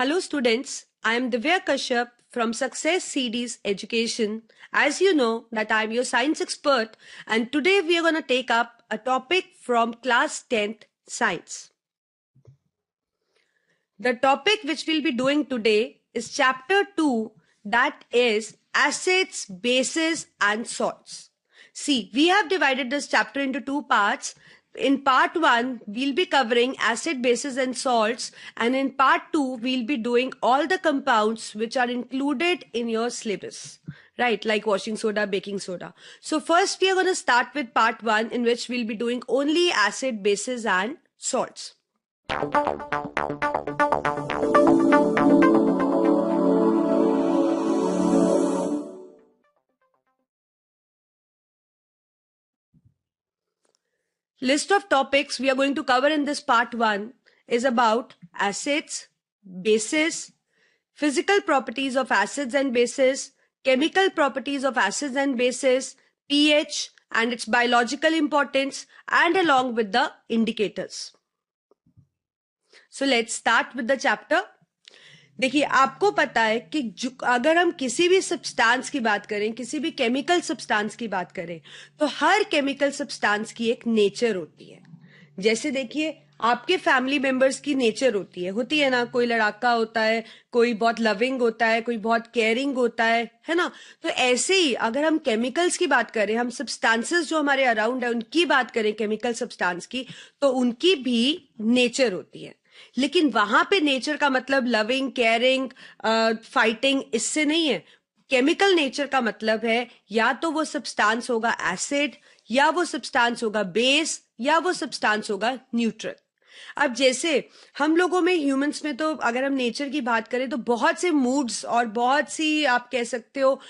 Hello students, I am Divya Kashyap from Success CDs Education. As you know that I am your science expert and today we are going to take up a topic from class 10th science. The topic which we'll be doing today is chapter 2, that is acids, bases and salts. See, we have divided this chapter into two parts. In part 1, we'll be covering acid, bases and salts, and in part 2, we'll be doing all the compounds which are included in your syllabus, right? Like washing soda, baking soda. So first we are going to start with part 1, in which we'll be doing only acid, bases and salts. List of topics we are going to cover in this part 1 is about acids, bases, physical properties of acids and bases, chemical properties of acids and bases, pH and its biological importance, and along with the indicators. So let's start with the chapter. देखिए, आपको पता है कि अगर हम किसी भी substance की बात करें, किसी भी केमिकल सब्सटेंस की बात करें, तो हर केमिकल सब्सटेंस की एक नेचर होती है. जैसे देखिए, आपके फैमिली मेंबर्स की नेचर होती है ना. कोई लड़ाका होता है, कोई बहुत लविंग होता है, कोई बहुत केयरिंग होता है ना. तो ऐसे ही अगर हम केमिकल्स की बात करें, हम सब्सटेंसेस जो हमारे अराउंड है उनकी बात करें, केमिकल सब्सटेंस की, तो उनकी भी नेचर होती है. लेकिन वहां पे नेचर का मतलब लविंग, केयरिंग, फाइटिंग इससे नहीं है. केमिकल नेचर का मतलब है या तो वो सब्सटेंस होगा एसिड, या वो सब्सटेंस होगा बेस, या वो सब्सटेंस होगा न्यूट्रल. अब जैसे हम लोगों में, ह्यूमंस में, तो अगर हम नेचर की बात करें तो बहुत से मूड्स और बहुत सी, आप कह सकते हो,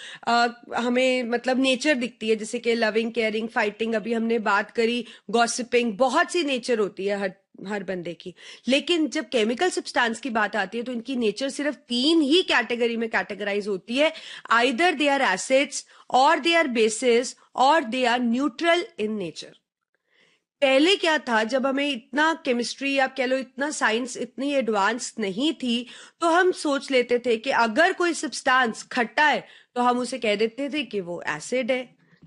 हमें मतलब नेचर दिखती है. जैसे कि लविंग, केयरिंग, फाइटिंग, अभी हमने बात करी, गॉसिपिंग, बहुत सी नेचर होती है हर बंदे की. लेकिन जब केमिकल सब्सटेंस की बात आती है तो इनकी नेचर सिर्फ 3 ही कैटेगरी में कैटेगराइज होती है. आइदर दे आर एसिड्स, और दे आर बेसिस, और they are neutral in nature. पहले क्या था, जब हमें इतना केमिस्ट्री, आप कह लो इतना साइंस इतनी एडवांस नहीं थी, तो हम सोच लेते थे कि अगर कोई सब्सटेंस खट्टा है तो हम उसे कह देते थे कि वो एसिड है.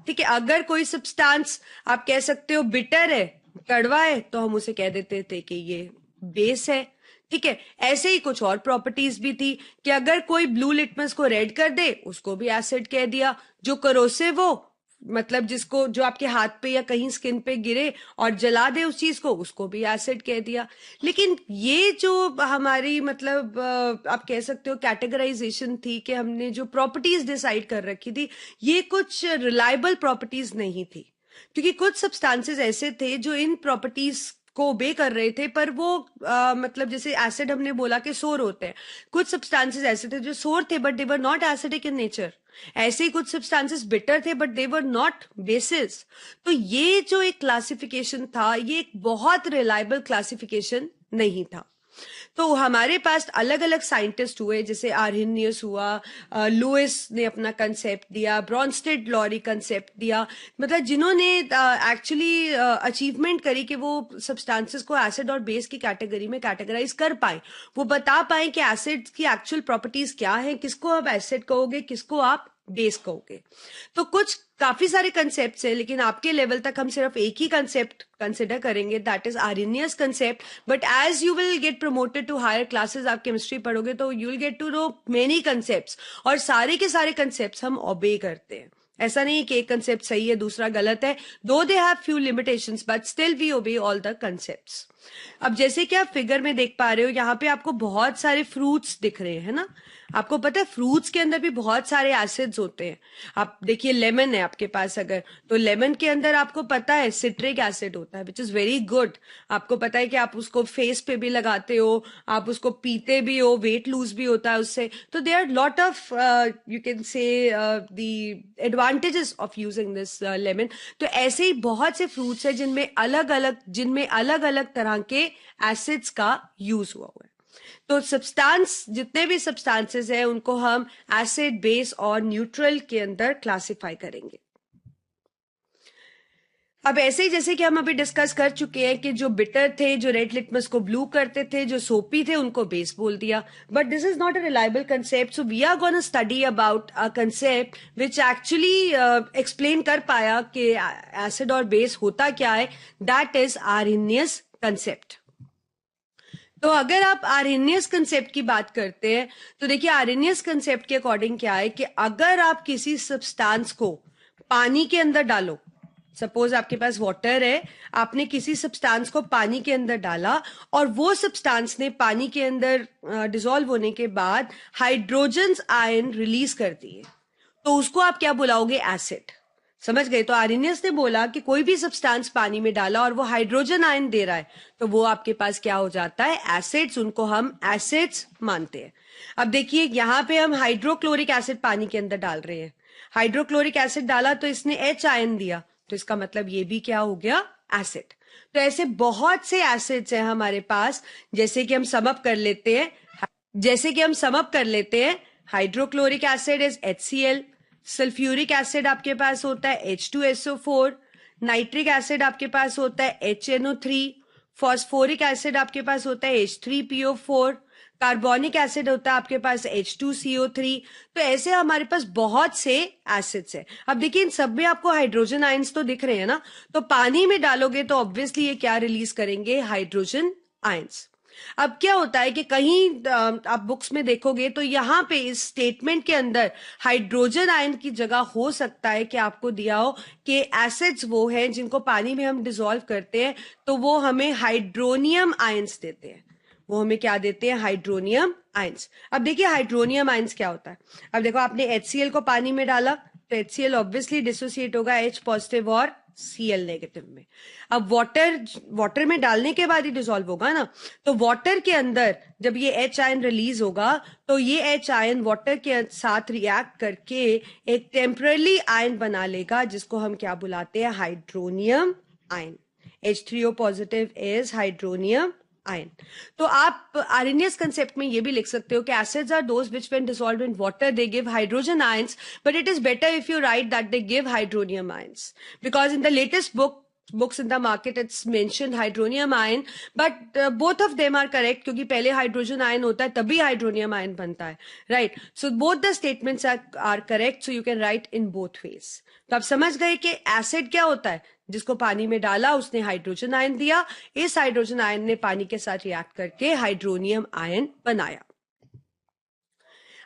ठीक है. अगर कोई सब्सटेंस, आप कह सकते हो, बिटर है, कड़वा है, तो हम उसे कह देते थे कि ये बेस है. ठीक है. ऐसे ही कुछ और प्रॉपर्टीज भी थी कि अगर कोई ब्लू लिटमस को रेड कर दे, उसको भी एसिड कह दिया. जो करोसिव हो, मतलब जिसको, जो आपके हाथ पे या कहीं स्किन पे गिरे और जला दे उस चीज को, उसको भी एसिड कह दिया. लेकिन ये जो हमारी, मतलब आप कह सकते हो, कैटेगराइजेशन थी कि हमने जो प्रॉपर्टीज डिसाइड कर रखी थी, ये कुछ रिलायबल प्रॉपर्टीज नहीं थी. क्योंकि कुछ सब्सटेंसेस ऐसे थे जो इन प्रॉपर्टीज को ओबे कर रहे थे, पर वो मतलब जैसे एसिड हमने बोला कि सोर होते हैं, कुछ सब्सटेंसेस ऐसे थे जो सोर थे but they were not acidic in nature. ऐसे ही कुछ सब्सटेंसेस बिटर थे but they were not basis. तो ये जो एक क्लासिफिकेशन था, ये एक बहुत रिलायबल क्लासिफिकेशन नहीं था. तो हमारे पास अलग अलग साइंटिस्ट हुए, जैसे आर्हेनियस हुआ, लुइस ने अपना कंसेप्ट दिया, ब्रॉन्स्टेड लॉरी कंसेप्ट दिया, मतलब जिन्होंने एक्चुअली अचीवमेंट करी कि वो सब्सटेंसेस को एसिड और बेस की कैटेगरी में कैटेगराइज कर पाए. वो बता पाए कि एसिड की एक्चुअल प्रॉपर्टीज क्या है, किसको आप एसिड कहोगे, किसको आप बेस कहोगे. तो कुछ काफी सारे कंसेप्ट है, लेकिन आपके लेवल तक हम सिर्फ एक ही कंसेप्ट कंसिडर करेंगे, that is Arrhenius concept. But as you will get promoted to higher classes, आप केमिस्ट्री पढ़ोगे तो you will get to know many concepts, और सारे के सारे कंसेप्ट्स हम ओबे करते हैं. ऐसा नहीं कि एक कंसेप्ट सही है दूसरा गलत है, though they have few limitations but still we obey all the concepts. अब जैसे कि आप फिगर में देख पा रहे हो, यहाँ पे आपको बहुत सारे फ्रूट्स दिख रहे हैं ना. आपको पता है फ्रूट्स के अंदर भी बहुत सारे एसिड्स होते हैं. आप देखिए, लेमन है आपके पास अगर, तो लेमन के अंदर आपको पता है सिट्रिक एसिड होता है, विच इज वेरी गुड. आपको पता है कि आप उसको फेस पे भी लगाते हो, आप उसको पीते भी हो, वेट लूज भी होता है उससे. तो there are lot of, you can say, the advantages of using this lemon. तो ऐसे ही बहुत से फ्रूट्स है जिनमें अलग अलग तरह के एसिड्स का यूज हुआ है. तो सब्सटेंस, जितने भी सब्सटेंसेस हैं, उनको हम एसिड, बेस और न्यूट्रल के अंदर क्लासिफाई करेंगे. अब ऐसे ही जैसे कि हम अभी डिस्कस कर चुके हैं कि जो बिटर थे, जो रेड लिटमस को ब्लू करते थे, जो सोपी थे, उनको बेस बोल दिया. But this is not a reliable concept. So we are gonna study about a concept which actually explain कर पाया कि एसिड और बेस होता क्या है. That is Arrhenius concept. तो अगर आप आर्हेनियस कंसेप्ट की बात करते हैं तो देखिए, आर्हेनियस कंसेप्ट के अकॉर्डिंग क्या है कि अगर आप किसी सब्सटेंस को पानी के अंदर डालो, सपोज आपके पास वाटर है, आपने किसी सब्सटेंस को पानी के अंदर डाला और वो सब्सटेंस ने पानी के अंदर डिसॉल्व होने के बाद हाइड्रोजन आयन रिलीज कर दिए, तो उसको आप क्या बुलाओगे? एसिड. समझ गए? तो आर्हेनियस ने बोला कि कोई भी सब्सटेंस पानी में डाला और वो हाइड्रोजन आयन दे रहा है तो वो आपके पास क्या हो जाता है? एसिड्स. उनको हम एसिड्स मानते हैं. अब देखिए, यहां पे हम हाइड्रोक्लोरिक एसिड पानी के अंदर डाल रहे हैं. हाइड्रोक्लोरिक एसिड डाला तो इसने एच आयन दिया, तो इसका मतलब ये भी क्या हो गया? एसिड. तो ऐसे बहुत से एसिड्स हैं हमारे पास. जैसे कि हम सम अप कर लेते हैं, hydrochloric acid is HCl, sulphuric acid आपके पास होता है H2SO4, नाइट्रिक एसिड आपके पास होता है HNO3, फॉस्फोरिक एसिड आपके पास होता है H3PO4, कार्बोनिक एसिड होता है आपके पास H2CO3. तो ऐसे हमारे पास बहुत से एसिड्स हैं. अब देखिए, इन सब में आपको हाइड्रोजन आयंस तो दिख रहे हैं ना, तो पानी में डालोगे तो ऑब्वियसली ये क्या रिलीज करेंगे? Hydrogen ions. अब क्या होता है कि कहीं आप बुक्स में देखोगे तो यहां पे इस स्टेटमेंट के अंदर हाइड्रोजन आयन की जगह हो सकता है कि आपको दिया हो कि एसिड्स वो हैं जिनको पानी में हम डिसॉल्व करते हैं तो वो हमें हाइड्रोनियम आयंस देते हैं. वो हमें क्या देते हैं? Hydronium ions. अब देखिए, हाइड्रोनियम आयंस क्या होता है. अब देखो, आपने HCl को पानी में डाला तो HCl ऑब्वियसली डिसोसिएट होगा H पॉजिटिव और Cl नेगेटिव में. अब वाटर में डालने के बाद ही डिसॉल्व होगा ना, तो वाटर के अंदर जब ये H आयन रिलीज होगा तो ये H आयन वाटर के साथ रिएक्ट करके एक टेम्पररी आयन बना लेगा जिसको हम क्या बुलाते हैं? Hydronium ion. H3O positive is hydronium ion. तो आप आर्हेनियस कंसेप्ट में ये भी लिख सकते हो कि acids are those which when dissolved in water they give hydrogen ions, but it is better if you write that they give hydronium ions, because in the latest books in the market it's mentioned hydronium ion, but both of them are correct क्योंकि पहले hydrogen ion होता है तभी hydronium ion बनता है, right. So both the statements are correct, so you can write in both ways. तो आप समझ गए कि एसिड क्या होता है? जिसको पानी में डाला उसने हाइड्रोजन आयन दिया, इस हाइड्रोजन आयन ने पानी के साथ रिएक्ट करके हाइड्रोनियम आयन बनाया.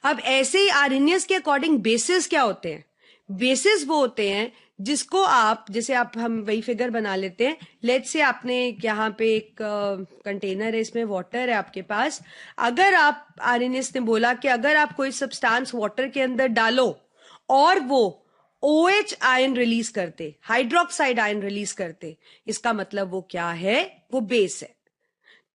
अब ऐसे ही आर्हेनियस के अकॉर्डिंग बेसिस क्या होते हैं? बेसिस वो होते हैं जिसको आप, जैसे हम वही फिगर बना लेते हैं. लेट्स से आपने यहाँ पे एक कंटेनर है, इसमें वाटर है आपके पास. अगर आप, आर्हेनियस ने बोला कि अगर आप कोई सब्सटेंस वाटर के अंदर डालो और वो OH आयन रिलीज करते, हाइड्रोक्साइड आयन रिलीज करते, इसका मतलब वो क्या है? वो बेस है.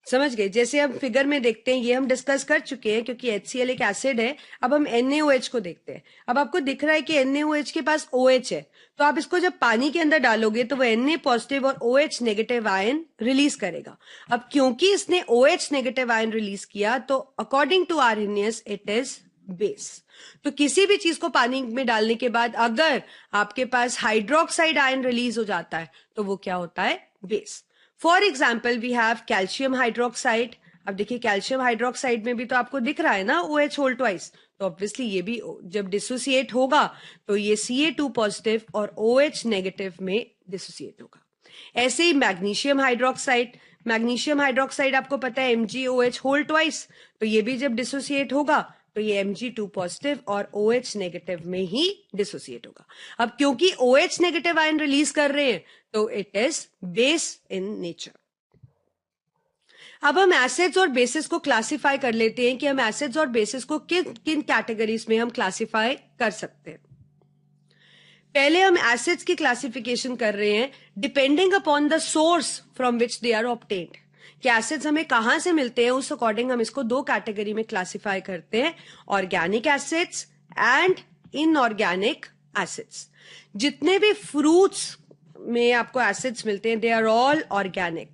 समझ गए? जैसे हम फिगर में देखते हैं, ये हम डिस्कस कर चुके हैं क्योंकि HCl एक एसिड है. अब हम NaOH को देखते हैं. अब आपको दिख रहा है कि NaOH के पास OH है, तो आप इसको जब पानी के अंदर डालोगे तो वो Na पॉजिटिव और OH नेगेटिव आयन रिलीज करेगा. अब क्योंकि इसने OH नेगेटिव आयन रिलीज किया तो according to Arrhenius it is base. तो किसी भी चीज को पानी में डालने के बाद अगर आपके पास हाइड्रोक्साइड आयन रिलीज हो जाता है तो वो क्या होता है? Base. For example we have calcium hydroxide. अब देखिए, कैल्शियम हाइड्रोक्साइड में भी तो आपको दिख रहा है ना OH होल ट्वाइस, तो ऑब्वियसली ये भी जब डिसोसिएट होगा तो ये Ca2 पॉजिटिव और OH नेगेटिव में डिसोसिएट होगा. ऐसे ही मैग्नीशियम हाइड्रोक्साइड आपको पता है MgOH होल ट्वाइस, तो ये भी जब डिसोसिएट होगा तो ये Mg2 पॉजिटिव और OH नेगेटिव में ही डिसोसिएट होगा. अब क्योंकि OH नेगेटिव आयन रिलीज कर रहे हैं तो it is base in nature. अब हम एसिड्स और बेसिस को क्लासिफाई कर लेते हैं कि हम एसिड्स और बेसिस को किन किन कैटेगरीज में हम क्लासिफाई कर सकते हैं. पहले हम एसिड्स की क्लासिफिकेशन कर रहे हैं depending upon the source from which they are obtained. कि एसिड्स हमें कहां से मिलते हैं, उस अकॉर्डिंग हम इसको दो कैटेगरी में क्लासिफाई करते हैं, organic acids and inorganic acids. जितने भी फ्रूट्स में आपको एसिड्स मिलते हैं they are all organic.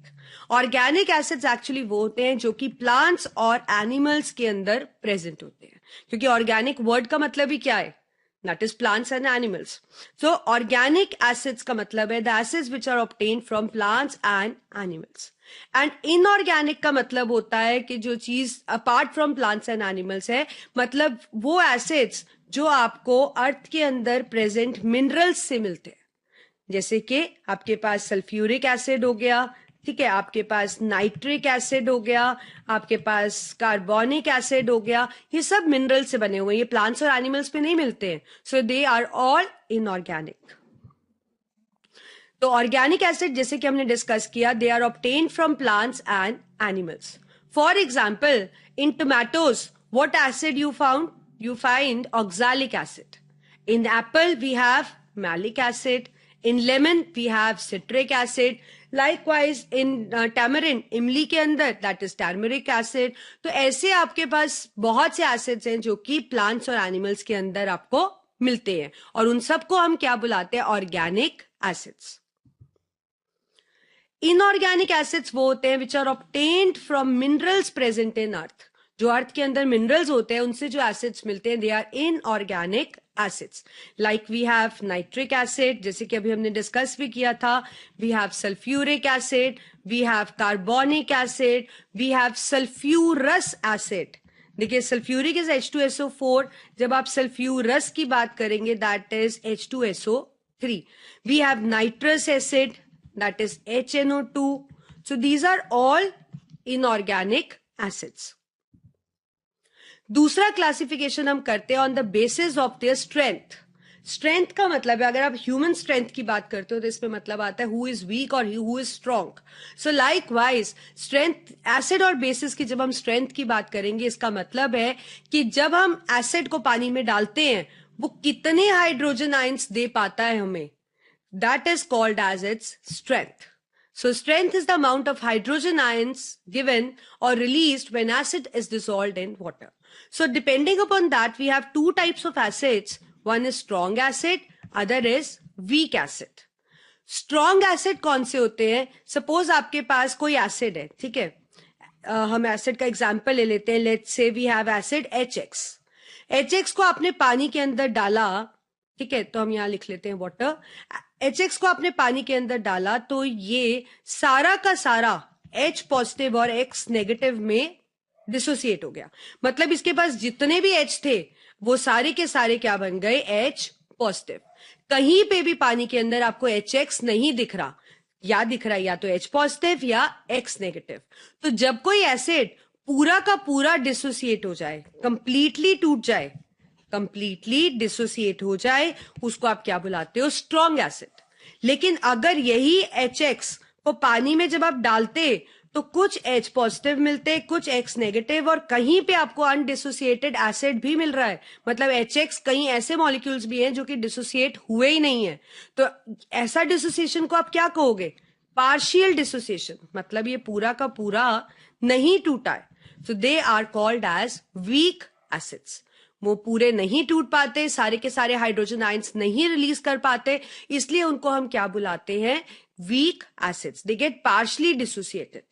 Organic acids actually वो होते हैं जो कि प्लांट्स और एनिमल्स के अंदर प्रेजेंट होते हैं, क्योंकि ऑर्गेनिक वर्ड का मतलब ही क्या है? that is plants and animals. So organic acids का मतलब है the acids which are obtained from plants and animals. And inorganic का मतलब होता है कि जो चीज apart from plants and animals है, मतलब वो acids जो आपको अर्थ के अंदर प्रेजेंट मिनरल्स से मिलते हैं, जैसे कि आपके पास सल्फ्यूरिक एसिड हो गया, ठीक है, आपके पास नाइट्रिक एसिड हो गया, आपके पास कार्बोनिक एसिड हो गया, ये सब मिनरल से बने हुए हैं, ये प्लांट्स और एनिमल्स पे नहीं मिलते हैं. So they are all inorganic. तो ऑर्गेनिक एसिड जैसे कि हमने डिस्कस किया, they are obtained from plants and animals. For example, in tomatoes what acid you found? You find oxalic acid. In apple, we have malic acid. In lemon, we have citric acid. Likewise, in tamarind, इमली के अंदर that is turmeric acid. तो ऐसे आपके पास बहुत से acids हैं जो कि प्लांट्स और एनिमल्स के अंदर आपको मिलते हैं, और उन सबको हम क्या बुलाते हैं? Organic acids. इनऑर्गेनिक एसिड्स वो होते हैं which are obtained from minerals present in earth. जो अर्थ के अंदर मिनरल्स होते हैं उनसे जो एसिड्स मिलते हैं, they are inorganic acids. Like we have nitric acid, जैसे कि अभी हमने डिस्कस भी किया था. We have sulphuric acid, we have carbonic acid, we have sulphurous acid. देखिए, सल्फ्यूरिक इज H2SO4. जब आप सल्फ्यूरस की बात करेंगे, that is H2SO3. We have nitrous acid, that is HNO2. So these are all inorganic acids. दूसरा classification हम करते हैं on the basis of their strength. Strength का मतलब है, अगर आप ह्यूमन स्ट्रेंथ की बात करते हो तो इसमें मतलब आता है हु इज वीक और who is strong. So like wise strength, acid और बेसिस की जब हम स्ट्रेंथ की बात करेंगे, इसका मतलब है कि जब हम एसिड को पानी में डालते हैं वो कितने हाइड्रोजन आयंस दे पाता है हमें, that is called as its strength. So strength is the amount of hydrogen ions given or released when acid is dissolved in water. So depending upon that, we have two types of acids. One is strong acid, other is weak acid. Strong acid कौन से होते हैं? Suppose आपके पास कोई acid है, ठीक है, हम acid का example ले लेते हैं. Let's say we have acid HX. HX को आपने पानी के अंदर डाला, ठीक है, तो हम यहां लिख लेते हैं वाटर. HX को आपने पानी के अंदर डाला तो ये सारा का सारा H पॉजिटिव और X नेगेटिव में डिसोसिएट हो गया. मतलब इसके पास जितने भी H थे वो सारे के सारे क्या बन गए? H positive. कहीं पे भी पानी के अंदर आपको HX नहीं दिख रहा, या दिख रहा है या तो H पॉजिटिव या X नेगेटिव. तो जब कोई एसिड पूरा का पूरा डिसोसिएट हो जाए, कंप्लीटली टूट जाए, कंप्लीटली डिसोसिएट हो जाए, उसको आप क्या बुलाते हो? Strong acid. लेकिन अगर यही HX को पानी में जब आप डालते तो कुछ H पॉजिटिव मिलते, कुछ X नेगेटिव, और कहीं पे आपको अनडिसोसिएटेड एसिड भी मिल रहा है. मतलब HX कहीं ऐसे मॉलिक्यूल्स भी हैं जो कि डिसोसिएट हुए ही नहीं है. तो ऐसा डिसोसिएशन को आप क्या कहोगे? Partial dissociation. मतलब ये पूरा का पूरा नहीं टूटा है. So they are called as weak acids. वो पूरे नहीं टूट पाते, सारे के सारे हाइड्रोजन आयंस नहीं रिलीज कर पाते, इसलिए उनको हम क्या बुलाते हैं? Weak acids. They get partially dissociated.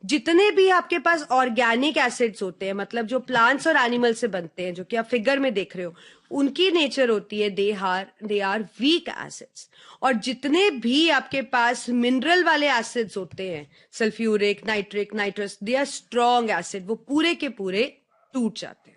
जितने भी आपके पास ऑर्गेनिक एसिड्स होते हैं, मतलब जो प्लांट्स और एनिमल से बनते हैं, जो कि आप फिगर में देख रहे हो, उनकी नेचर होती है दे आर वीक एसिड्स. और जितने भी आपके पास मिनरल वाले एसिड्स होते हैं, sulphuric, nitric, nitrous, they are strong acid. वो पूरे के पूरे टूट जाते हैं.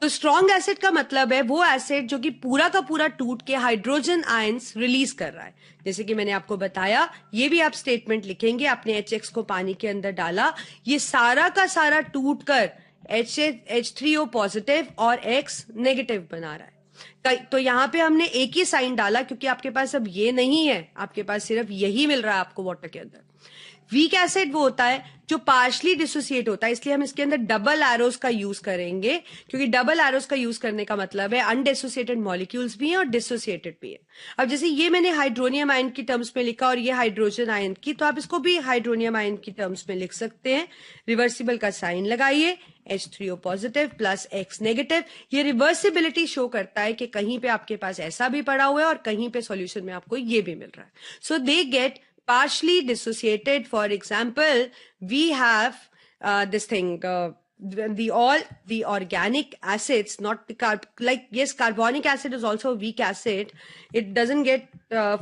तो स्ट्रॉन्ग एसिड का मतलब है वो एसिड जो कि पूरा का पूरा टूट के हाइड्रोजन आयंस रिलीज कर रहा है. जैसे कि मैंने आपको बताया, ये भी आप स्टेटमेंट लिखेंगे, आपने HX को पानी के अंदर डाला, ये सारा का सारा टूट कर H3O पॉजिटिव और X नेगेटिव बना रहा है. तो यहां पे हमने एक ही साइन डाला क्योंकि आपके पास अब ये नहीं है, आपके पास सिर्फ यही मिल रहा है आपको वाटर के अंदर. वीक एसिड वो होता है जो पार्शली डिसोसिएट होता है, इसलिए हम इसके अंदर डबल एरोस का यूज करेंगे, क्योंकि डबल एरोस का यूज करने का मतलब है अनडिसोसिएटेड मॉलिक्यूल्स भी हैं और डिसोसिएटेड भी है. अब जैसे ये मैंने हाइड्रोनियम आयन की टर्म्स में लिखा और ये हाइड्रोजन आयन की, तो आप इसको भी हाइड्रोनियम आयन की टर्म्स में लिख सकते हैं. रिवर्सिबल का साइन लगाइए, H3O positive plus X negative. ये रिवर्सिबिलिटी शो करता है कि कहीं पे आपके पास ऐसा भी पड़ा हुआ है और कहीं पे सॉल्यूशन में आपको ये भी मिल रहा है. So they get partially dissociated. For example, we have this thing all the organic acids, not the like, yes, carbonic acid is also a weak acid. It doesn't get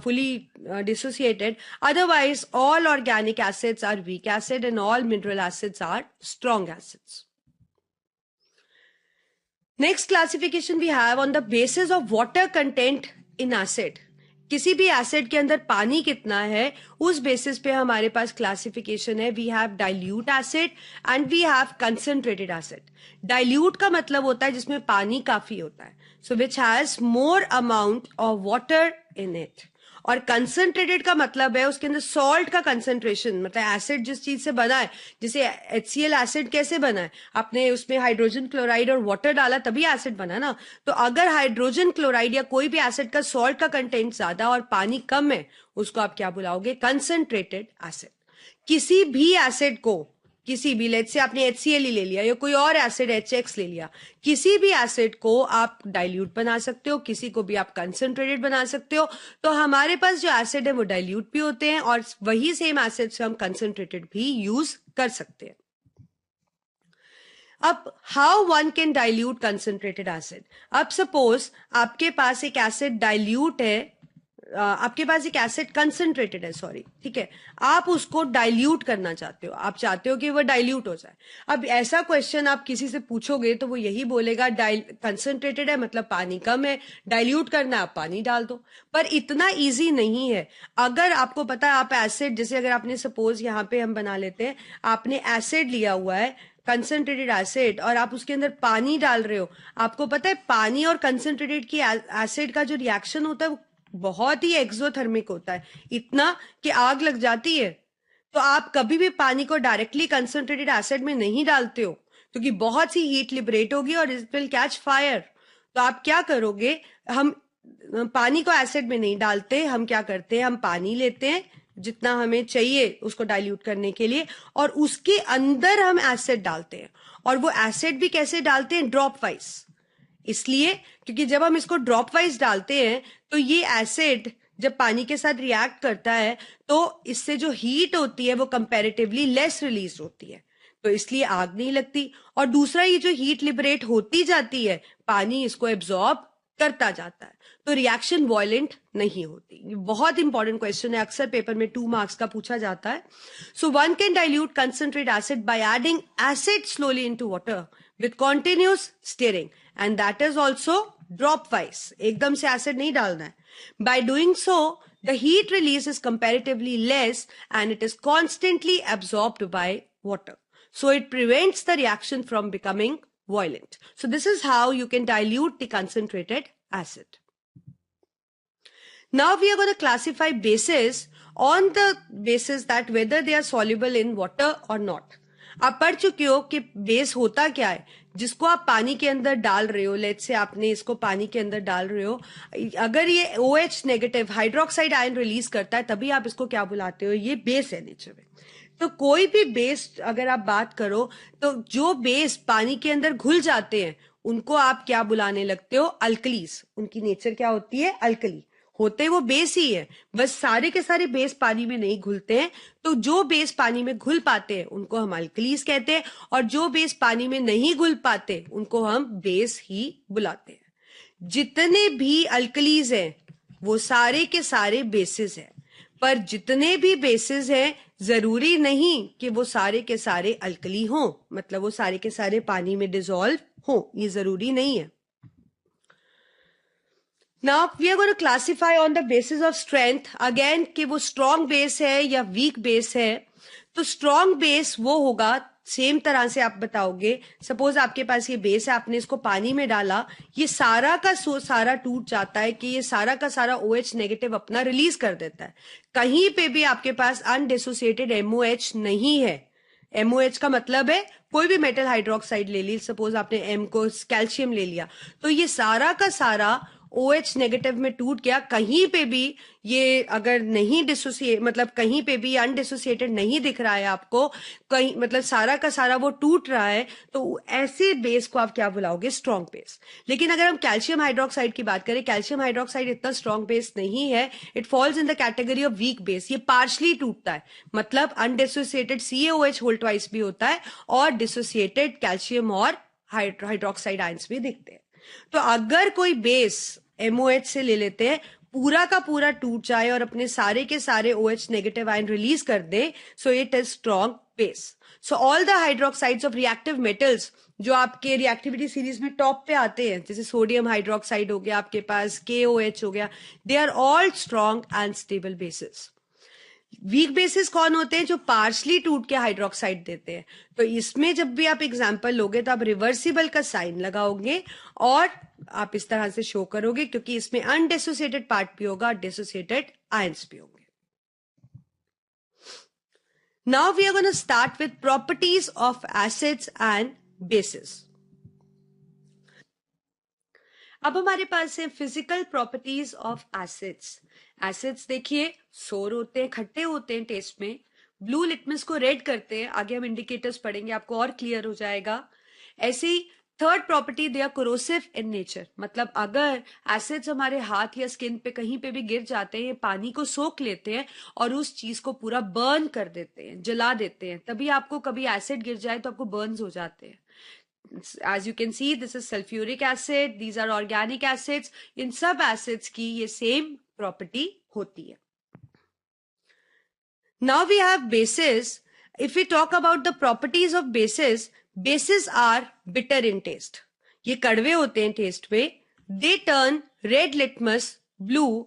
fully dissociated. Otherwise, all organic acids are weak acid and all mineral acids are strong acids. Next classification we have on the basis of water content in acid. किसी भी acid के अंदर पानी कितना है उस basis पे हमारे पास क्लासिफिकेशन है. We have dilute acid and we have concentrated acid. Dilute का मतलब होता है जिसमें पानी काफी होता है, so which has more amount of water in it. और कंसंट्रेटेड का मतलब है उसके अंदर सॉल्ट का कंसंट्रेशन, मतलब एसिड जिस चीज से बना है, जैसे HCl एसिड कैसे बना है, आपने उसमें हाइड्रोजन क्लोराइड और वाटर डाला तभी एसिड बना ना. तो अगर हाइड्रोजन क्लोराइड या कोई भी एसिड का सॉल्ट का कंटेंट ज्यादा और पानी कम है, उसको आप क्या बुलाओगे? Concentrated acid. किसी भी एसिड को, किसी भी, लेट्स से आपने HCl ही ले लिया या कोई और एसिड HX ले लिया, किसी भी एसिड को आप डाइल्यूट बना सकते हो, किसी को भी आप कंसंट्रेटेड बना सकते हो. तो हमारे पास जो एसिड है वो डाइल्यूट भी होते हैं और वही सेम एसिड से हम कंसंट्रेटेड भी यूज कर सकते हैं. अब how one can dilute concentrated acid. अब सपोज आपके पास एक एसिड डाइल्यूट है, आपके पास एक एसिड कंसंट्रेटेड है, सॉरी, ठीक है, आप उसको डाइल्यूट करना चाहते हो, आप चाहते हो कि वो डाइल्यूट हो जाए. अब ऐसा क्वेश्चन आप किसी से पूछोगे तो वो यही बोलेगा कंसंट्रेटेड है मतलब पानी कम है, डाइल्यूट करना है आप पानी डाल दो. पर इतना इजी नहीं है. अगर आपको पता है आप एसिड, जैसे अगर आपने सपोज यहाँ पे हम बना लेते हैं, आपने एसिड लिया हुआ है, कंसंट्रेटेड एसिड, और आप उसके अंदर पानी डाल रहे हो, आपको पता है पानी और कंसंट्रेटेड की एसिड का जो रिएक्शन होता है वो बहुत ही एक्सोथर्मिक होता है, इतना कि आग लग जाती है. तो आप कभी भी पानी को डायरेक्टली कंसंट्रेटेड एसिड में नहीं डालते हो क्योंकि बहुत सी हीट लिबरेट होगी और इट विल कैच फायर. तो आप क्या करोगे, हम पानी को एसिड में नहीं डालते, हम क्या करते हैं, हम पानी लेते हैं जितना हमें चाहिए उसको डाइल्यूट करने के लिए, और उसके अंदर हम एसिड डालते हैं. और वो एसिड भी कैसे डालते हैं? Drop wise. इसलिए क्योंकि जब हम इसको ड्रॉप वाइज डालते हैं तो ये एसिड जब पानी के साथ रिएक्ट करता है तो इससे जो हीट होती है वो कंपैरेटिवली लेस रिलीज होती है, तो इसलिए आग नहीं लगती. और दूसरा, ये जो हीट लिबरेट होती जाती है, पानी इसको एब्जॉर्ब करता जाता है, तो रिएक्शन वॉयलेंट नहीं होती. ये बहुत इंपॉर्टेंट क्वेश्चन है, अक्सर पेपर में 2 मार्क्स का पूछा जाता है. So one can dilute concentrate acid by adding acid slowly into water with continuous steering, and that is also drop wise. एकदम से एसिड नहीं डालना है. By doing so the heat release is comparatively less and it is constantly absorbed by water, so it prevents the reaction from becoming violent. So this is how you can dilute the concentrated acid. Now we are going to classify bases on the basis that whether they are soluble in water or not. आप पढ़ चुके हो कि base होता क्या है, जिसको आप पानी के अंदर डाल रहे हो. लेट्स से आपने इसको पानी के अंदर डाल रहे हो, अगर ये OH negative hydroxide ion release करता है तभी आप इसको क्या बुलाते हो? ये बेस है नेचर में. तो कोई भी बेस अगर आप बात करो तो जो बेस पानी के अंदर घुल जाते हैं उनको आप क्या बुलाने लगते हो? अल्कलीज. उनकी नेचर क्या होती है? अल्कली. होते वो बेस ही है, बस सारे के सारे बेस पानी में नहीं घुलते हैं. तो जो बेस पानी में घुल पाते हैं उनको हम अल्कलीज कहते हैं, और जो बेस पानी में नहीं घुल पाते उनको हम बेस ही बुलाते हैं. जितने भी अल्कलीज हैं वो सारे के सारे बेसिस हैं, पर जितने भी बेसिस हैं जरूरी नहीं कि वो सारे के सारे अल्कली हों, मतलब वो सारे के सारे पानी में डिसॉल्व हों, ये जरूरी नहीं है. Now we are going to classify on the basis of strength again कि वो strong base है या weak base है. तो strong base वो होगा, सेम तरह से आप बताओगे, सपोज आपके पास ये बेस है, आपने इसको पानी में डाला, ये सारा का सारा टूट जाता है कि ये सारा का सारा OH नेगेटिव अपना रिलीज कर देता है. कहीं पे भी आपके पास अनडिसोसिएटेड MOH नहीं है. MOH का मतलब है कोई भी मेटल हाइड्रोक्साइड ले ली, सपोज आपने M को कैल्शियम ले लिया, तो ये सारा का सारा OH नेगेटिव में टूट गया, कहीं पे भी ये अगर नहीं डिसोसिएट, मतलब कहीं पे भी अनडिसोसिएटेड नहीं दिख रहा है आपको, कहीं मतलब सारा का सारा वो टूट रहा है, तो ऐसे बेस को आप क्या बुलाओगे? Strong base. लेकिन अगर हम कैल्शियम हाइड्रोक्साइड की बात करें, कैल्शियम हाइड्रोक्साइड इतना स्ट्रॉन्ग बेस नहीं है, it falls in the category of weak base. ये पार्शली टूटता है, मतलब अनडिसोसिएटेड CaOH होल ट्वाइस भी होता है और डिसोसिएटेड कैल्शियम और हाइड्रोक्साइड आयंस भी दिखते हैं। तो अगर कोई बेस MOH से ले लेते हैं, पूरा का पूरा टूट जाए और अपने सारे के सारे OH नेगेटिव आयन रिलीज कर दे, so it is strong base. So all the hydroxides of reactive metals जो आपके रिएक्टिविटी सीरीज में टॉप पे आते हैं, जैसे सोडियम हाइड्रोक्साइड हो गया, आपके पास KOH हो गया, they are all strong and stable bases. Weak bases कौन होते हैं? जो पार्शली टूट के हाइड्रोक्साइड देते हैं। तो इसमें जब भी आप एग्जांपल लोगे तो आप रिवर्सिबल का साइन लगाओगे और आप इस तरह से शो करोगे, क्योंकि इसमें अनडिसोसिएटेड पार्ट भी होगा, डिसोसिएटेड आयंस भी होंगे। Now we are gonna start with properties of acids and bases. अब हमारे पास है physical properties of acids. Acids देखिए सोर होते हैं, खट्टे होते हैं टेस्ट में, ब्लू लिटमस को रेड करते हैं, आगे हम इंडिकेटर्स पढ़ेंगे आपको और क्लियर हो जाएगा। ऐसे ही third property, they are corrosive in nature, मतलब अगर एसिड्स हमारे हाथ या स्किन पे कहीं पे भी गिर जाते हैं, ये पानी को सोख लेते हैं और उस चीज को पूरा बर्न कर देते हैं, जला देते हैं। तभी आपको कभी एसिड गिर जाए तो आपको बर्न्स हो जाते हैं। As you can see, this is sulfuric acid, these are organic acids. इन सब acids की ये same property होती है। Now we have bases. If we talk about the properties of bases, bases are bitter in taste. ये कड़वे होते हैं test में। They turn red litmus blue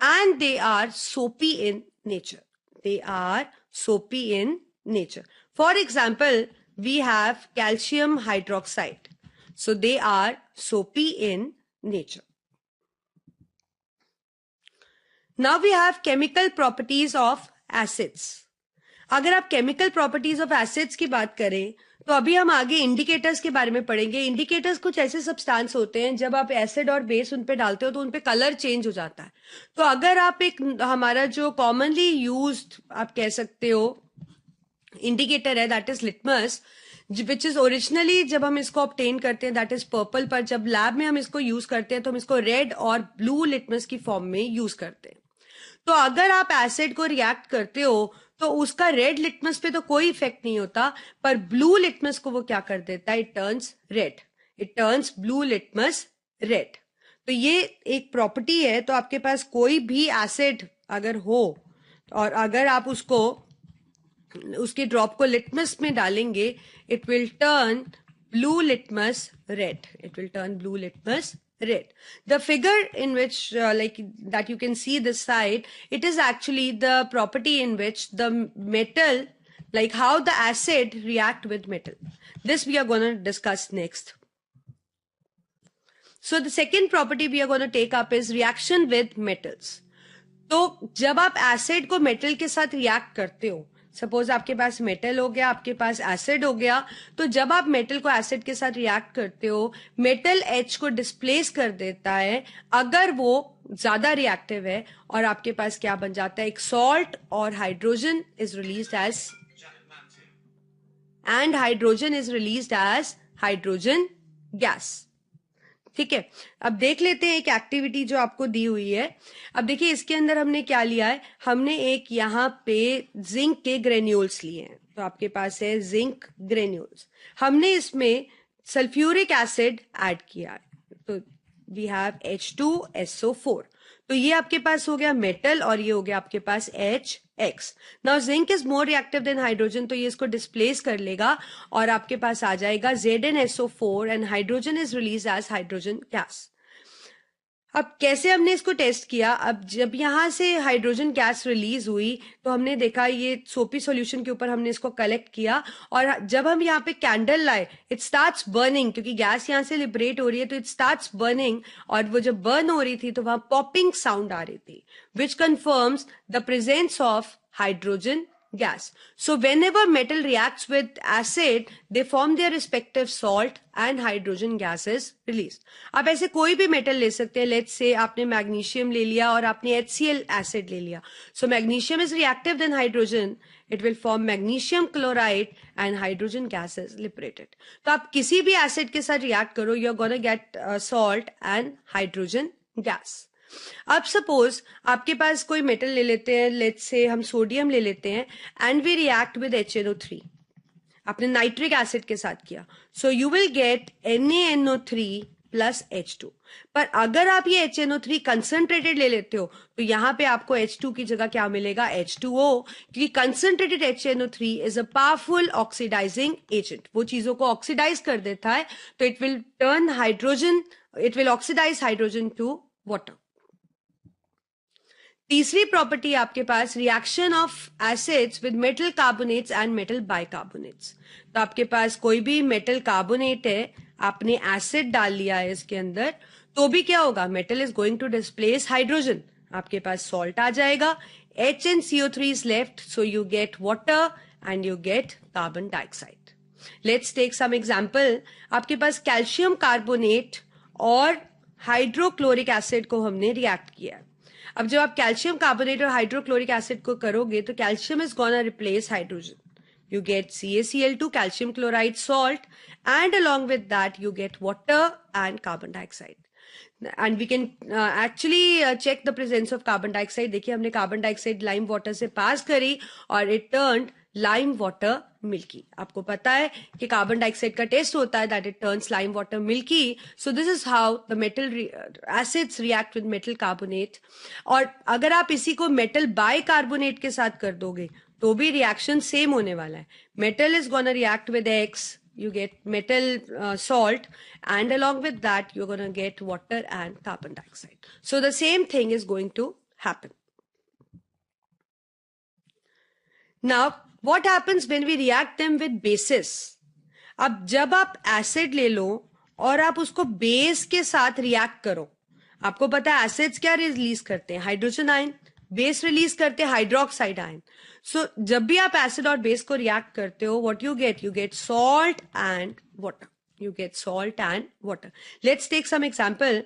and they are soapy in nature. They are soapy in nature. For example, we have calcium hydroxide. So they are soapy in nature. Now we have chemical properties of acids. अगर आप chemical properties of acids की बात करें तो अभी हम आगे indicators के बारे में पढ़ेंगे। इंडिकेटर्स कुछ ऐसे सब्सटेंस होते हैं, जब आप एसिड और बेस उन पे डालते हो तो उन पे कलर चेंज हो जाता है। तो अगर आप एक हमारा जो कॉमनली यूज्ड आप कह सकते हो इंडिकेटर है, that is litmus, which is originally जब हम इसको ऑब्टेन करते हैं दैट इज पर्पल, पर जब लैब में हम इसको यूज करते हैं तो हम इसको रेड और ब्लू लिटमस की फॉर्म में यूज करते हैं। तो अगर आप एसिड को रिएक्ट करते हो तो उसका रेड लिटमस पे तो कोई इफेक्ट नहीं होता, पर ब्लू लिटमस को वो क्या कर देता है? It turns red, it turns blue litmus red. तो ये एक प्रॉपर्टी है। तो आपके पास कोई भी एसिड अगर हो और अगर आप उसको उसके ड्रॉप को लिटमस में डालेंगे, it will turn blue litmus red, it will turn blue litmus red. The figure in which like that you can see this side, it is actually the property in which the metal, like how the acid react with metal. This we are going to discuss next. So the second property we are going to take up is reaction with metals. तो जब आप acid को metal के साथ react करते हो, suppose आपके पास metal हो गया, आपके पास एसिड हो गया, तो जब आप मेटल को एसिड के साथ रिएक्ट करते हो, मेटल H को डिस्प्लेस कर देता है अगर वो ज्यादा रिएक्टिव है, और आपके पास क्या बन जाता है? एक सॉल्ट, और hydrogen is released as hydrogen gas. ठीक है, अब देख लेते हैं एक एक्टिविटी जो आपको दी हुई है। अब देखिए इसके अंदर हमने क्या लिया है, हमने एक यहाँ पे जिंक के ग्रेन्यूल्स लिए हैं। तो आपके पास है जिंक ग्रेन्यूल्स, हमने इसमें सल्फ्यूरिक एसिड ऐड किया है, तो वी हैव H2SO4। तो ये आपके पास हो गया मेटल और ये हो गया आपके पास HX। Now zinc is more reactive than hydrogen, तो ये इसको डिस्प्लेस कर लेगा और आपके पास आ जाएगा ZnSO4 and hydrogen is release as hydrogen gas. अब कैसे हमने इसको टेस्ट किया? अब जब यहां से हाइड्रोजन गैस रिलीज हुई तो हमने देखा ये सोपी सॉल्यूशन के ऊपर हमने इसको कलेक्ट किया, और जब हम यहाँ पे कैंडल लाए इट स्टार्ट्स बर्निंग, क्योंकि गैस यहाँ से लिबरेट हो रही है तो इट स्टार्ट्स बर्निंग, और वो जब बर्न हो रही थी तो वहां पॉपिंग साउंड आ रही थी, which confirms the presence of hydrogen gas. So whenever metal reacts with acid, they form their respective salt and hydrogen gas is released. आप ऐसे कोई भी मेटल ले सकते हैं. Let's say आपने मैग्नीशियम ले लिया और आपने HCl acid ले लिया. So magnesium is reactive than hydrogen. It will form magnesium chloride and hydrogen gas is liberated. तो आप किसी भी acid के साथ react करो, you're gonna get salt and hydrogen gas. अब सपोज आपके पास कोई मेटल ले लेते हैं, लेट्स से हम सोडियम ले लेते हैं and we react with HNO3. आपने नाइट्रिक एसिड के साथ किया, so you will gate NaNO3 plus H2. पर अगर आप ये HNO3 कंसंट्रेटेड ले लेते हो तो यहां पे आपको H2 की जगह क्या मिलेगा? H2O, क्योंकि concentrated HNO3 is a powerful oxidising agent. वो चीजों को ऑक्सीडाइज कर देता है, तो it will turn hydrogen, it will oxidise hydrogen to water. तीसरी प्रॉपर्टी आपके पास reaction of acids with metal carbonates and metal bicarbonates. तो आपके पास कोई भी मेटल कार्बोनेट है, आपने एसिड डाल लिया है इसके अंदर, तो भी क्या होगा? Metal is going to displace hydrogen, आपके पास सॉल्ट आ जाएगा. HNCO3 is left, so you get water and you get carbon dioxide. Let's take some example. आपके पास कैल्शियम कार्बोनेट और हाइड्रोक्लोरिक एसिड को हमने रिएक्ट किया. अब जब आप कैल्शियम कार्बोनेट और हाइड्रोक्लोरिक एसिड को करोगे तो calcium is gonna replace hydrogen. You get CaCl2, calcium chloride salt, and along with that you get water and carbon dioxide. And we can actually check the presence of carbon dioxide. देखिए हमने carbon dioxide lime water से पास करी और it turned lime water milky. आपको पता है कि carbon dioxide का टेस्ट होता है that it turns lime water milky. So this is how the metal acids react with metal carbonate. और अगर आप इसी को metal bicarbonate के साथ कर दोगे तो भी रिएक्शन सेम होने वाला है. Metal is gonna react with X. You get metal salt, and along with that you're going to get water and carbon dioxide. So the same thing is going to happen. Now what happens when we react them with bases? अब जब आप acid ले लो और आप उसको base के साथ react करो, आपको पता है एसिड्स क्या रिलीज करते हैं? Hydrogen ion. बेस रिलीज करते हैं हाइड्रोक्साइड आयन. सो जब भी आप एसिड और बेस को रिएक्ट करते हो, what you get salt and water. You get salt and water. Let's take some example.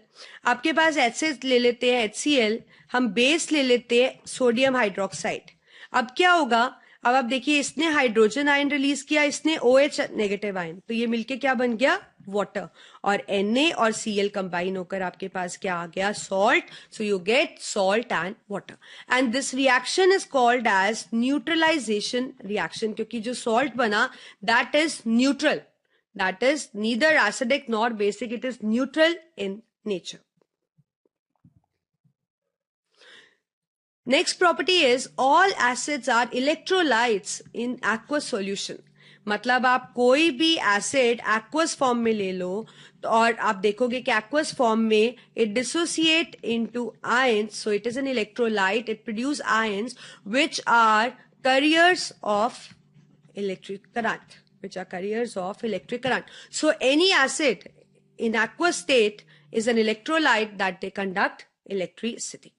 आपके पास एसिड ले लेते हैं HCl, हम बेस ले लेते हैं सोडियम हाइड्रोक्साइड. अब क्या होगा? अब आप देखिए इसने हाइड्रोजन आयन रिलीज किया, इसने OH नेगेटिव आयन, तो ये मिलके क्या बन गया? वाटर. और Na और Cl कंबाइन होकर आपके पास क्या आ गया? Salt. So you get salt and water. And this reaction is called as neutralisation reaction, क्योंकि जो सॉल्ट बना that is neutral, that is neither acidic nor basic, it is neutral in nature. Next property is all acids are electrolytes in aqueous solution. मतलब आप कोई भी acid aqueous form में ले लो तो और आप देखोगे कि एक्वस फॉर्म में it dissociate into ions, so it is an electrolyte. It produce ions which are carriers of electric current, So any acid in aqueous state is an electrolyte that they conduct electricity.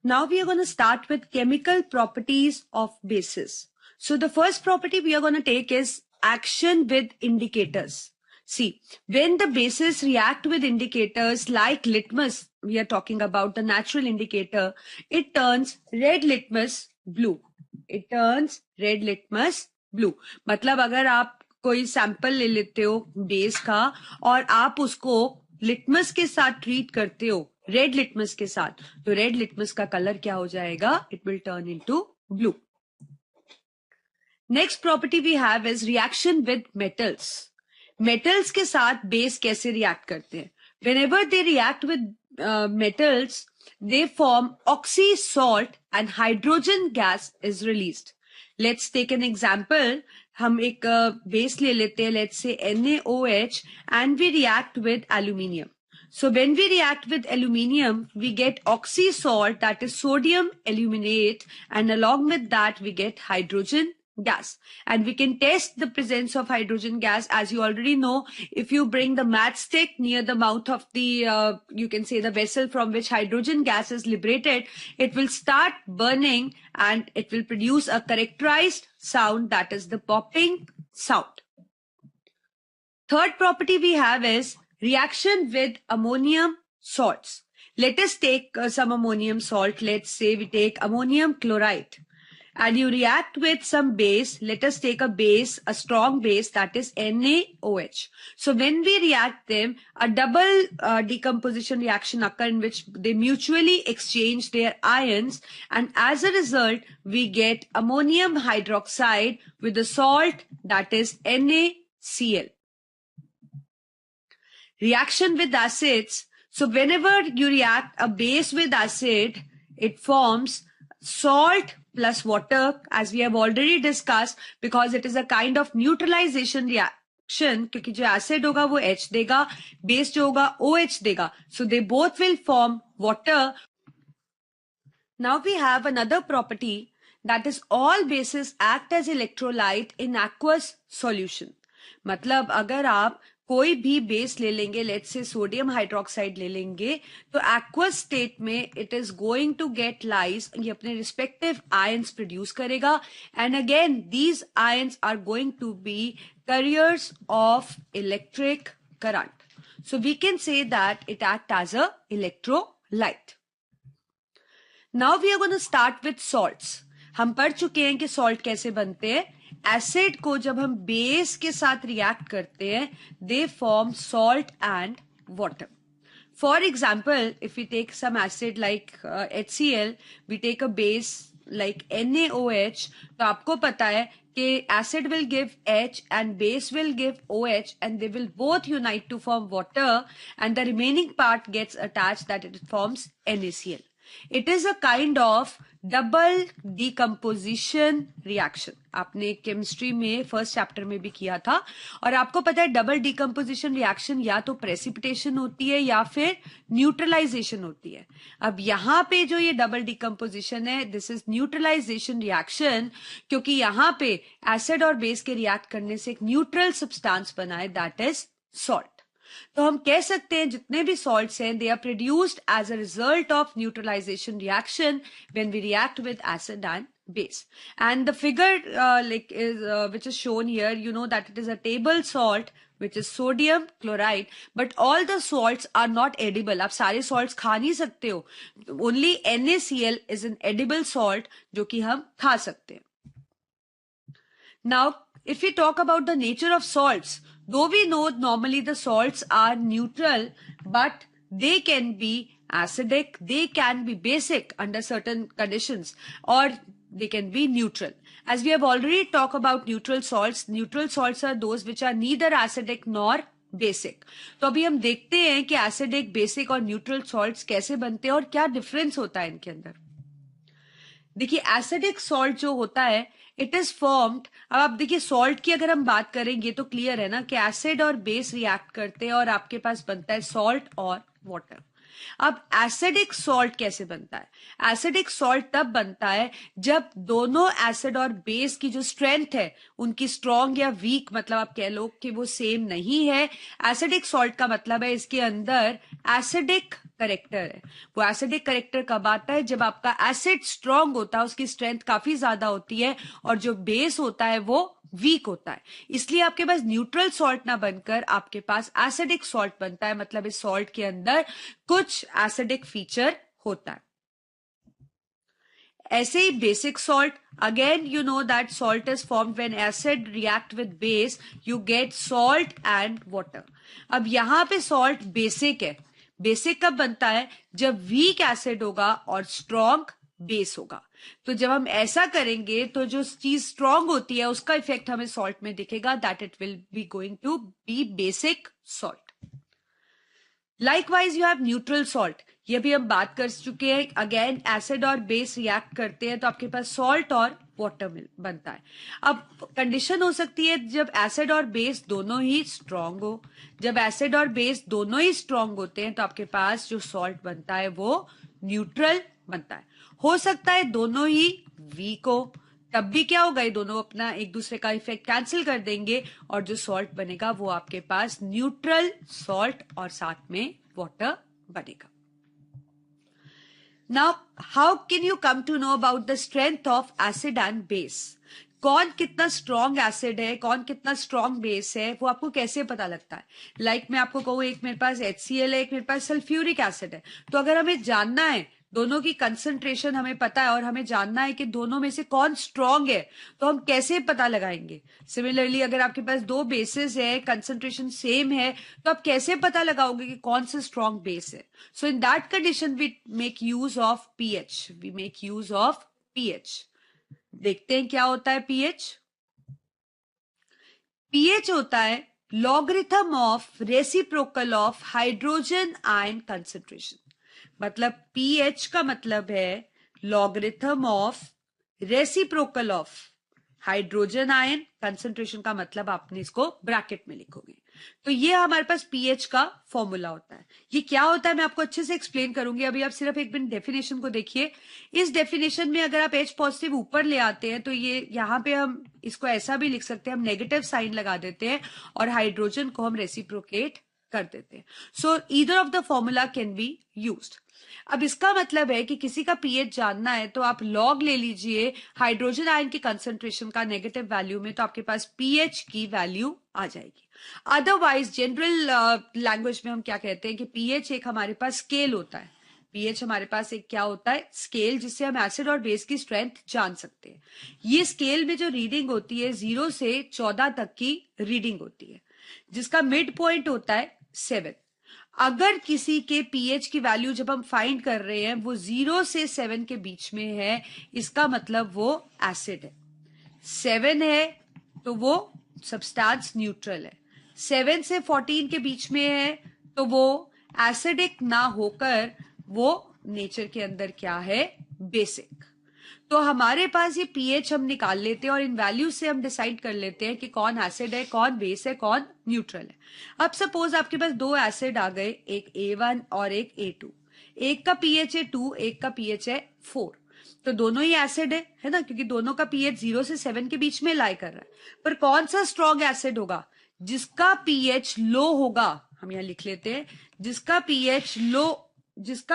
Now we are going to start with chemical properties of bases. So the first property we are going to take is action with indicators. See, when the bases react with indicators like litmus, we are talking about the natural indicator, it turns red litmus blue. It turns red litmus blue. मतलब अगर आप कोई sample ले लेते हो base का और आप उसको लिटमस के साथ ट्रीट करते हो, रेड लिटमस के साथ, तो रेड लिटमस का कलर क्या हो जाएगा? It will turn into blue. Next property we have is reaction with metals. Metals के साथ बेस कैसे रिएक्ट करते हैं? Whenever they react with metals they form oxy salt and hydrogen gas is released. Let's take an example. हम एक base ले लेते हैं, let's say NaOH, and we react with aluminium. So when we react with aluminium, we get oxy salt, that is sodium aluminate, and along with that we get hydrogen gas. And we can test the presence of hydrogen gas. As you already know, if you bring the matchstick near the mouth of the, you can say the vessel from which hydrogen gas is liberated, it will start burning and it will produce a characterized sound, that is the popping sound. Third property we have is reaction with ammonium salts. Let us take some ammonium salt. Let's say we take ammonium chloride. And you react with some base. Let us take a base, a strong base, that is NaOH. So when we react them, a double decomposition reaction occurs in which they mutually exchange their ions, and as a result we get ammonium hydroxide with the salt, that is NaCl. Reaction with acids. So whenever you react a base with acid, it forms salt plus water, as we have already discussed, because it is a kind of neutralization reaction, क्योंकि जो acid होगा वो H देगा, base जो होगा OH देगा. So they both will form water. Now we have another property, that is all bases act as electrolyte in aqueous solution. मतलब अगर आप कोई भी बेस ले लेंगे, लेट्स से सोडियम हाइड्रोक्साइड ले लेंगे, तो एक्वस स्टेट में it is going to get lies, ये अपने रिस्पेक्टिव आयंस प्रोड्यूस करेगा, and again these ions are going to be carriers of electric current. So we can say that it act as a electrolyte. Now we are going to start with salts. हम पढ़ चुके हैं कि salt कैसे बनते हैं. Acid को जब हम बेस के साथ रिएक्ट करते हैं, they form salt and water. For example, if we take some acid like HCl, we take a base like NaOH, तो आपको पता है कि acid will give H and base will give OH, and they will both unite to form water, and the remaining part gets attached, that it forms NaCl. It is a kind of double decomposition reaction. आपने chemistry में first chapter में भी किया था, और आपको पता है डबल डिकम्पोजिशन रिएक्शन या तो प्रेसिपिटेशन होती है या फिर न्यूट्रलाइजेशन होती है. अब यहाँ पे जो ये डबल डिकम्पोजिशन है, दिस इज न्यूट्रलाइजेशन रिएक्शन, क्योंकि यहाँ पे एसिड और बेस के रिएक्ट करने से एक न्यूट्रल सब्सटेंस बना है, दैट इज सॉल्ट. तो हम कह सकते हैं जितने भी सॉल्ट्स हैं, they are produced as a result of neutralisation reaction when we react with acid and base. And the figure which is shown here, you know that it is a table salt which is sodium chloride, but all the salts are not edible. आप सारे salts खा नहीं सकते हो. Only NaCl is an edible salt जो कि हम खा सकते हैं. Now, if we talk about the nature of salts, though we know normally the salts are neutral, but they can be acidic, they can be basic under certain conditions, or they can be neutral. As we have already talked about neutral salts are those which are neither acidic nor basic. तो अभी हम देखते हैं कि acidic, basic और neutral salts कैसे बनते हैं और क्या difference होता है इनके अंदर. देखिए एसिडिक सॉल्ट जो होता है, इट इज फॉर्म्ड. अब आप देखिए सॉल्ट की अगर हम बात करेंगे तो क्लियर है ना कि एसिड और बेस रिएक्ट करते हैं और आपके पास बनता है सॉल्ट और वाटर. अब एसिडिक सॉल्ट कैसे बनता है? एसिडिक सॉल्ट तब बनता है जब दोनों एसिड और बेस की जो स्ट्रेंथ है उनकी स्ट्रॉन्ग या वीक, मतलब आप कह लो कि वो सेम नहीं है. एसिडिक सॉल्ट का मतलब है इसके अंदर एसिडिक करेक्टर है. वो एसिडिक करेक्टर कब आता है? जब आपका एसिड स्ट्रॉन्ग होता है, उसकी स्ट्रेंथ काफी ज्यादा होती है, और जो बेस होता है वो वीक होता है. इसलिए आपके पास न्यूट्रल सॉल्ट ना बनकर आपके पास एसिडिक सॉल्ट बनता है. मतलब इस सॉल्ट के अंदर कुछ एसिडिक फीचर होता है. ऐसे ही basic salt, again you know that salt is formed when acid react with base, you get salt and water. अब यहां पे सॉल्ट बेसिक है. बेसिक कब बनता है? जब वीक एसिड होगा और स्ट्रॉन्ग बेस होगा. तो जब हम ऐसा करेंगे तो जो चीज स्ट्रॉन्ग होती है उसका इफेक्ट हमें सॉल्ट में दिखेगा, that it will be going to be basic salt. Likewise you have neutral salt. ये भी हम बात कर चुके हैं. अगेन एसिड और बेस रिएक्ट करते हैं तो आपके पास सॉल्ट और वाटर बनता है. अब कंडीशन हो सकती है जब एसिड और बेस दोनों ही स्ट्रॉन्ग हो. जब एसिड और बेस दोनों ही स्ट्रॉन्ग होते हैं तो आपके पास जो सॉल्ट बनता है वो न्यूट्रल बनता है. हो सकता है दोनों ही वीक हो, तब भी क्या होगा, ये दोनों अपना एक दूसरे का इफेक्ट कैंसिल कर देंगे और जो सॉल्ट बनेगा वो आपके पास न्यूट्रल सॉल्ट और साथ में वाटर बनेगा. Now how can you come to know about the strength of acid and base? कौन कितना स्ट्रॉन्ग एसिड है, कौन कितना स्ट्रॉन्ग बेस है, वो आपको कैसे पता लगता है? लाइक मैं आपको कहूँ, एक मेरे पास HCl है, एक मेरे पास सल्फ्यूरिक एसिड है. तो अगर हमें जानना है, दोनों की कंसंट्रेशन हमें पता है और हमें जानना है कि दोनों में से कौन स्ट्रॉन्ग है, तो हम कैसे पता लगाएंगे? सिमिलरली अगर आपके पास दो बेसेस है, कंसंट्रेशन सेम है, तो आप कैसे पता लगाओगे कि कौन सा स्ट्रॉन्ग बेस है? So in that condition we make use of pH. We make use of pH. देखते हैं क्या होता है पीएच. पीएच होता है logarithm of reciprocal of hydrogen ion concentration. मतलब पीएच का मतलब है logarithm of reciprocal of hydrogen ion concentration. का मतलब आपने इसको ब्रैकेट में लिखोगे. तो ये हमारे पास पीएच का फॉर्मूला होता है. ये क्या होता है मैं आपको अच्छे से एक्सप्लेन करूंगी. अभी आप सिर्फ एक मिनट डेफिनेशन को देखिए. इस डेफिनेशन में अगर आप H पॉजिटिव ऊपर ले आते हैं तो ये यहां पे हम इसको ऐसा भी लिख सकते हैं, हम नेगेटिव साइन लगा देते हैं और हाइड्रोजन को हम रेसिप्रोकेट कर देते हैं. सो either of the formula can be used. अब इसका मतलब है कि किसी का पीएच जानना है तो आप लॉग ले लीजिए हाइड्रोजन आयन की कंसंट्रेशन का नेगेटिव वैल्यू में, तो आपके पास पीएच की वैल्यू आ जाएगी. अदरवाइज जनरल लैंग्वेज में हम क्या कहते हैं कि पीएच एक हमारे पास स्केल होता है. पीएच हमारे पास एक क्या होता है, स्केल, जिससे हम एसिड और बेस की स्ट्रेंथ जान सकते हैं. ये स्केल में जो रीडिंग होती है 0 से 14 तक की रीडिंग होती है, जिसका मिड पॉइंट होता है 7. अगर किसी के पीएच की वैल्यू जब हम फाइंड कर रहे हैं वो 0 से 7 के बीच में है, इसका मतलब वो एसिड है. 7 है तो वो सब्सटेंस न्यूट्रल है. 7 से 14 के बीच में है तो वो एसिडिक ना होकर वो नेचर के अंदर क्या है, बेसिक. तो हमारे पास ये पीएच हम निकाल लेते हैं और इन वैल्यूज से हम डिसाइड कर लेते हैं कि कौन एसिड है, कौन बेस है, कौन न्यूट्रल है. अब सपोज आपके पास दो एसिड आ गए, एक A1 और एक A2. एक का पीएच है 2, एक का पीएच है 4. तो दोनों ही एसिड है ना, क्योंकि दोनों का पीएच 0 से 7 के बीच में लाई कर रहा है. पर कौन सा स्ट्रॉन्ग एसिड होगा? जिसका पीएच लो होगा. हम यहां लिख लेते हैं, जिसका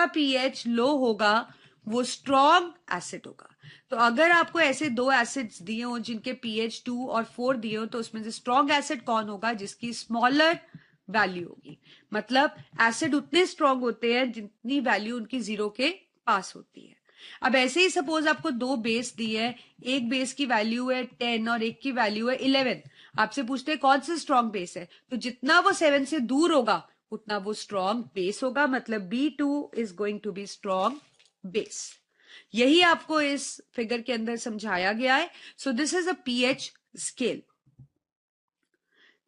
पीएच लो होगा वो स्ट्रॉन्ग एसिड होगा. तो अगर आपको ऐसे दो एसिड्स दिए हो जिनके पीएच 2 और 4 दिए हो, तो उसमें से स्ट्रॉन्ग एसिड कौन होगा? जिसकी स्मॉलर वैल्यू होगी. मतलब एसिड उतने स्ट्रॉन्ग होते हैं जितनी वैल्यू उनकी 0 के पास होती है. अब ऐसे ही सपोज आपको दो बेस दिए है, एक बेस की वैल्यू है 10 और एक की वैल्यू है 11. आपसे पूछते हैं कौन सा स्ट्रॉन्ग बेस है, तो जितना वो 7 से दूर होगा उतना वो स्ट्रॉन्ग बेस होगा. मतलब B2 is going to be strong base. यही आपको इस फिगर के अंदर समझाया गया है. So this is a pH scale.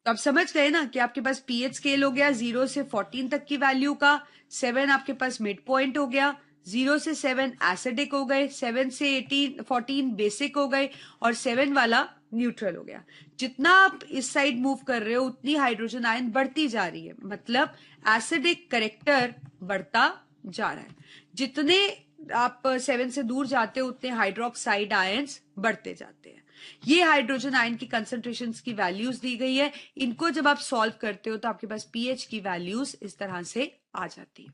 तो आप समझ गए ना कि आपके पास पीएच स्केल हो गया 0 से 14 तक की वैल्यू का. 7 आपके पास मिड पॉइंट हो गया. 0 से 7 एसिडिक हो गए, 7 से 14 बेसिक हो गए और 7 वाला न्यूट्रल हो गया. जितना आप इस साइड मूव कर रहे हो उतनी हाइड्रोजन आयन बढ़ती जा रही है. मतलब एसिडिक करेक्टर बढ़ता जा रहा है. जितने आप 7 से दूर जाते हो उतने हाइड्रोक्साइड आयंस बढ़ते जाते हैं. ये हाइड्रोजन आयन की कंसंट्रेशंस की वैल्यूज दी गई है. इनको जब आप सॉल्व करते हो तो आपके पास पीएच की वैल्यूज इस तरह से आ जाती है.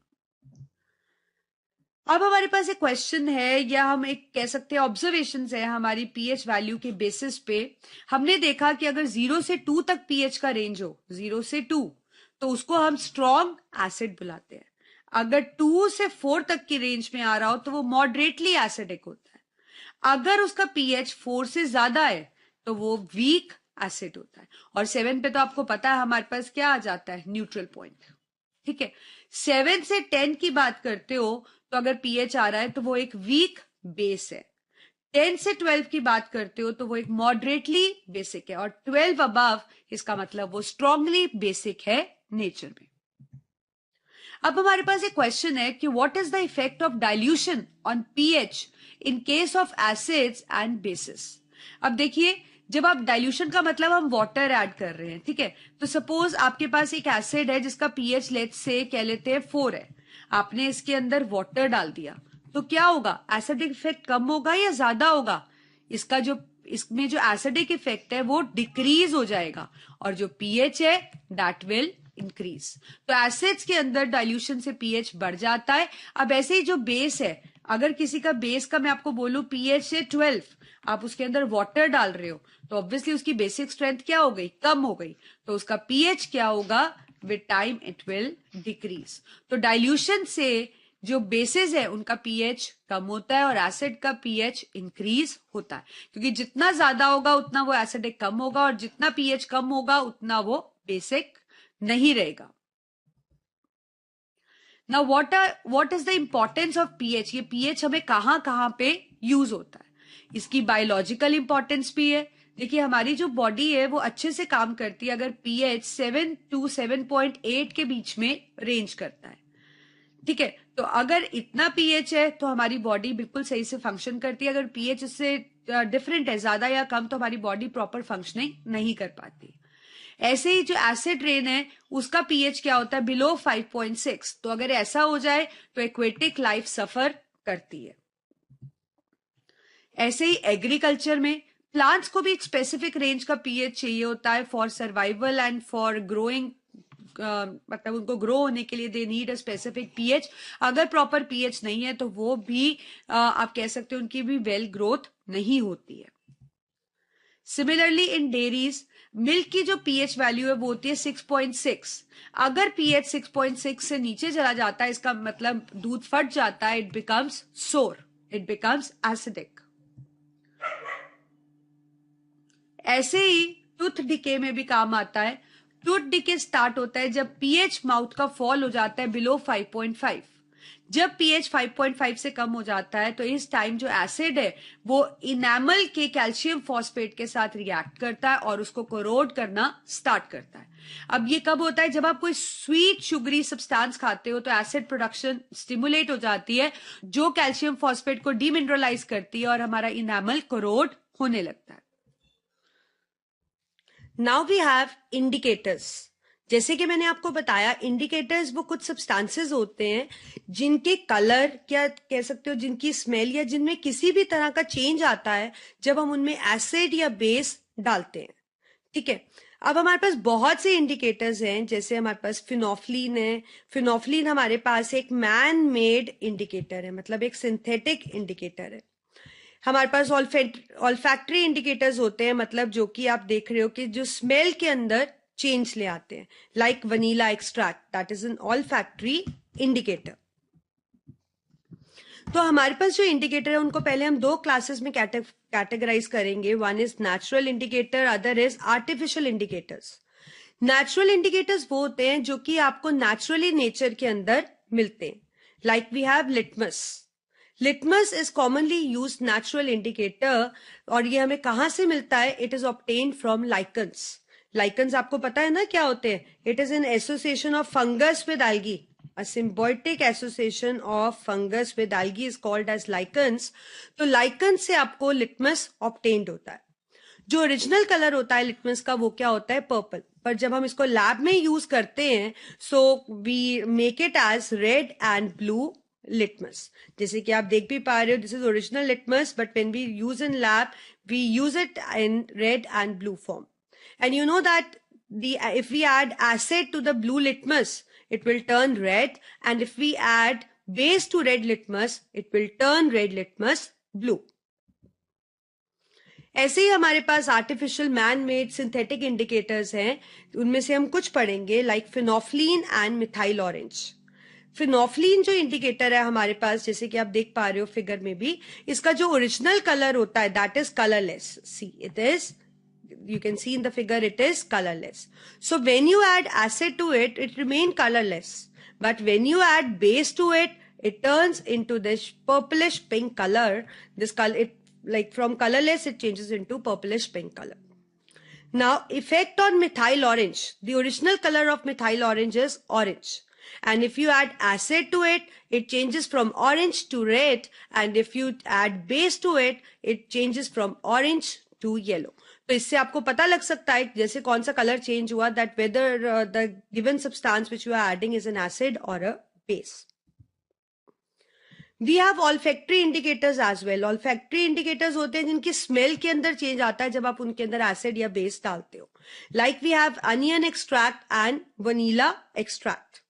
अब हमारे पास एक क्वेश्चन है, या हम एक कह सकते हैं ऑब्जर्वेशन है हमारी पीएच वैल्यू के बेसिस पे. हमने देखा कि अगर 0 से 2 तक पीएच का रेंज हो, 0 से 2, तो उसको हम स्ट्रॉन्ग एसिड बुलाते हैं. अगर 2 से 4 तक की रेंज में आ रहा हो तो वो मॉडरेटली एसिडिक होता है. अगर उसका पीएच 4 से ज्यादा है तो वो वीक एसिड होता है. और 7 पे तो आपको पता है हमारे पास क्या आ जाता है, न्यूट्रल पॉइंट. ठीक है. 7 से 10 की बात करते हो तो अगर पीएच आ रहा है तो वो एक वीक बेस है. 10 से 12 की बात करते हो तो वो एक मॉडरेटली बेसिक है. और 12 अबव इसका मतलब वो स्ट्रांगली बेसिक है नेचर में. अब हमारे पास एक क्वेश्चन है कि what is the effect of dilution on pH in case of acids and bases. अब देखिए, जब आप डाइल्यूशन का मतलब हम वाटर ऐड कर रहे हैं, ठीक है. तो सपोज आपके पास एक एसिड है जिसका पीएच लेट्स से कह लेते हैं 4 है. आपने इसके अंदर वाटर डाल दिया तो क्या होगा, एसिडिक इफेक्ट कम होगा या ज्यादा होगा? इसका जो इसमें जो एसिडिक इफेक्ट है वो डिक्रीज हो जाएगा और जो पीएच है दैट विल इंक्रीज। तो एसिड्स के अंदर डाइल्यूशन से पीएच बढ़ जाता है। अब ऐसे ही जो बेस है, अगर किसी का बेस का मैं आपको बोलूं पीएच है 12, आप उसके अंदर वाटर डाल रहे हो तो ऑब्वियसली उसकी बेसिक स्ट्रेंथ क्या हो गई, कम हो गई, तो उसका पीएच क्या होगा, with time it will decrease. तो डाइल्यूशन से जो बेसिस है उनका पीएच कम होता है और एसिड का पीएच इंक्रीज होता है, क्योंकि जितना ज्यादा होगा उतना वो एसिडिक कम होगा और जितना पीएच कम होगा उतना वो बेसिक नहीं रहेगा। Now what is the importance of pH? ये पीएच हमें कहां कहां पे यूज होता है? इसकी बायोलॉजिकल इंपॉर्टेंस भी है। देखिए हमारी जो बॉडी है वो अच्छे से काम करती है अगर पीएच 7 to 7.8 के बीच में रेंज करता है, ठीक है। तो अगर इतना पीएच है तो हमारी बॉडी बिल्कुल सही से फंक्शन करती है। अगर पीएच इससे डिफरेंट है, ज्यादा या कम, तो हमारी बॉडी प्रॉपर फंक्शनिंग नहीं कर पाती। ऐसे ही जो एसिड रेन है उसका पीएच क्या होता है, बिलो 5.6। तो अगर ऐसा हो जाए तो एक्वेटिक लाइफ सफर करती है। ऐसे ही एग्रीकल्चर में प्लांट्स को भी एक स्पेसिफिक रेंज का पीएच चाहिए होता है for survival and for growing, मतलब उनको ग्रो होने के लिए they need a specific pH. अगर प्रॉपर पीएच नहीं है तो वो भी आप कह सकते हो उनकी भी वेल ग्रोथ नहीं होती है। सिमिलरली इन डेयरीज मिल्क की जो पीएच वैल्यू है वो होती है 6.6। अगर पीएच 6.6 से नीचे चला जाता है इसका मतलब दूध फट जाता है, इट बिकम्स सोर, इट बिकम्स एसिडिक। ऐसे ही टूथ डिके में भी काम आता है। टूथ डिके स्टार्ट होता है जब पीएच माउथ का फॉल हो जाता है बिलो 5.5। जब पीएच 5.5 से कम हो जाता है तो इस टाइम जो एसिड है वो इनेमल के कैल्शियम फॉस्फेट के साथ रिएक्ट करता है और उसको कोरोड करना स्टार्ट करता है। अब ये कब होता है, जब आप कोई स्वीट शुगरी सब्सटेंस खाते हो तो एसिड प्रोडक्शन स्टिमुलेट हो जाती है जो कैल्शियम फॉस्फेट को डीमिनरलाइज करती है और हमारा इनेमल कोरोड होने लगता है। Now we have indicators. जैसे कि मैंने आपको बताया इंडिकेटर्स वो कुछ सब्सटेंसेस होते हैं जिनके कलर, क्या कह सकते हो, जिनकी स्मेल या जिनमें किसी भी तरह का चेंज आता है जब हम उनमें एसिड या बेस डालते हैं, ठीक है। अब हमारे पास बहुत से इंडिकेटर्स हैं, जैसे हमारे पास फिनोफ्लिन है। फिनोफ्लिन हमारे पास एक मैन मेड इंडिकेटर है, मतलब एक सिंथेटिक इंडिकेटर है। हमारे पास ऑल्फैक्टरी इंडिकेटर्स होते हैं, मतलब जो कि आप देख रहे हो कि जो स्मेल के अंदर चेंज ले आते हैं, like vanilla extract, that is an olfactory indicator. तो हमारे पास जो इंडिकेटर है उनको पहले हम दो क्लासेस में कैटेगराइज करेंगे। One is natural indicator, other is artificial indicators. Natural indicators वो होते हैं जो कि आपको नेचुरली नेचर के अंदर मिलते हैं, like we have litmus. Litmus is commonly use natural indicator और ये हमें कहां से मिलता है, it is obtained from lichens. Lichens आपको पता है ना क्या होते हैं, it is an association of fungus with algae. A symbiotic association of fungus with algae is called as lichens. तो lichens से आपको लिटमस ऑब्टेन्ड होता है। जो ओरिजिनल कलर होता है लिटमस का वो क्या होता है, पर्पल। पर जब हम इसको लैब में यूज करते हैं so we make it as red and blue litmus. जैसे कि आप देख भी पा रहे हो, this is original litmus, but when we use in lab, we use it in red and blue form. And you know that if we add acid to the blue litmus, it will turn red, and if we add base to red litmus, it will turn red litmus blue. ऐसे ही हमारे पास artificial man made synthetic indicators हैं, उनमें से हम कुछ पढ़ेंगे, like phenolphthalein and methyl orange. Phenolphthalein जो इंडिकेटर है हमारे पास, जैसे कि आप देख पा रहे हो फिगर में भी, इसका जो ओरिजिनल कलर होता है that is colourless. See it is, you can see in the figure, it is colorless. So when you add acid to it, it remains colorless, but when you add base to it, it turns into this purplish pink color. This color, it like from colorless it changes into purplish pink color. Now effect on methyl orange. The original color of methyl orange is orange, and if you add acid to it, it changes from orange to red, and if you add base to it, it changes from orange to yellow. तो इससे आपको पता लग सकता है जैसे कौन सा कलर चेंज हुआ, that whether the given substance which you are adding is an acid और a base. We have olfactory indicators as well. Olfactory indicators होते हैं जिनकी स्मेल के अंदर चेंज आता है जब आप उनके अंदर एसिड या बेस डालते हो. Like we have onion extract and vanilla extract.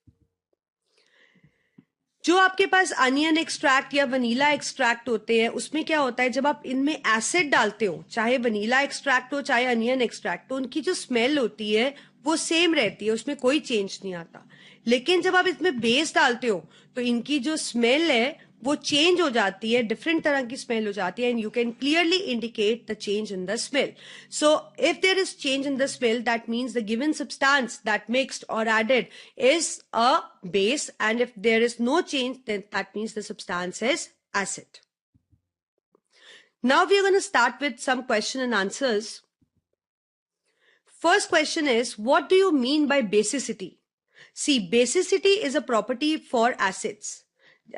जो आपके पास अनियन एक्सट्रैक्ट या वनीला एक्सट्रैक्ट होते हैं उसमें क्या होता है, जब आप इनमें एसिड डालते हो, चाहे वनीला एक्सट्रैक्ट हो चाहे अनियन एक्सट्रैक्ट, तो उनकी जो स्मेल होती है वो सेम रहती है, उसमें कोई चेंज नहीं आता. लेकिन जब आप इसमें बेस डालते हो तो इनकी जो स्मेल है वो चेंज हो जाती है, डिफरेंट तरह की स्मेल हो जाती है, and you can clearly indicate the change in the smell. So if there is change in the smell, that means the given substance that mixed और added is a base, and if there is no change, then that means the substance is acid. Now we are going to start with some question and answers. First question is, what do you mean by basicity? See, basicity is a property for acids.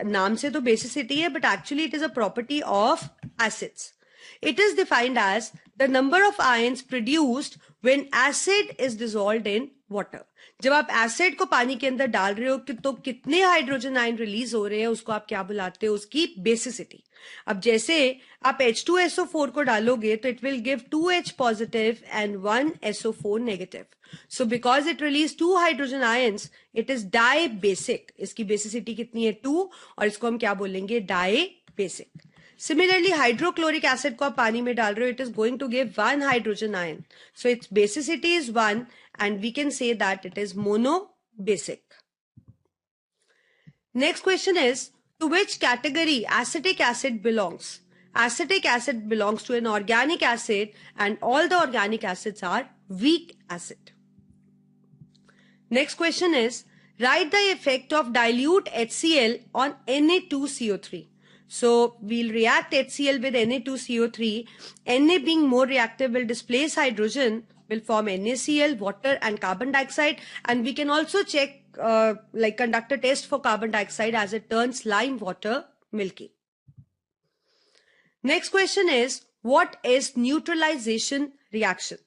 नाम से तो basicity है, but actually it is a property of acids. It is defined as the number of ions produced when acid is dissolved in water. जब आप acid को पानी के अंदर डाल रहे हो तो कितने हाइड्रोजन आयन रिलीज हो रहे हैं उसको आप क्या बुलाते हो, उसकी बेसिसिटी. अब जैसे आप H2SO4 को डालोगे तो it will give 2H positive and 1 SO4 negative. So because it release 2 hydrogen ions, it is dibasic. इसकी बेसिसिटी कितनी है, 2, और इसको हम क्या बोलेंगे, dibasic. Similarly, hydrochloric acid को आप पानी में डाल रहे हो, it is going to give 1 hydrogen ion. So its basicity is 1, and we can say that it is monobasic. Next question is, to which category acetic acid belongs? Acetic acid belongs to an organic acid, and all the organic acids are weak acid. Next question is, write the effect of dilute HCl on Na2CO3. So we'll react HCl with Na2CO3. Na being more reactive will displace hydrogen, will form NaCl, water and carbon dioxide, and we can also check like conduct a test for carbon dioxide as it turns lime water milky. Next question is, what is neutralization reaction?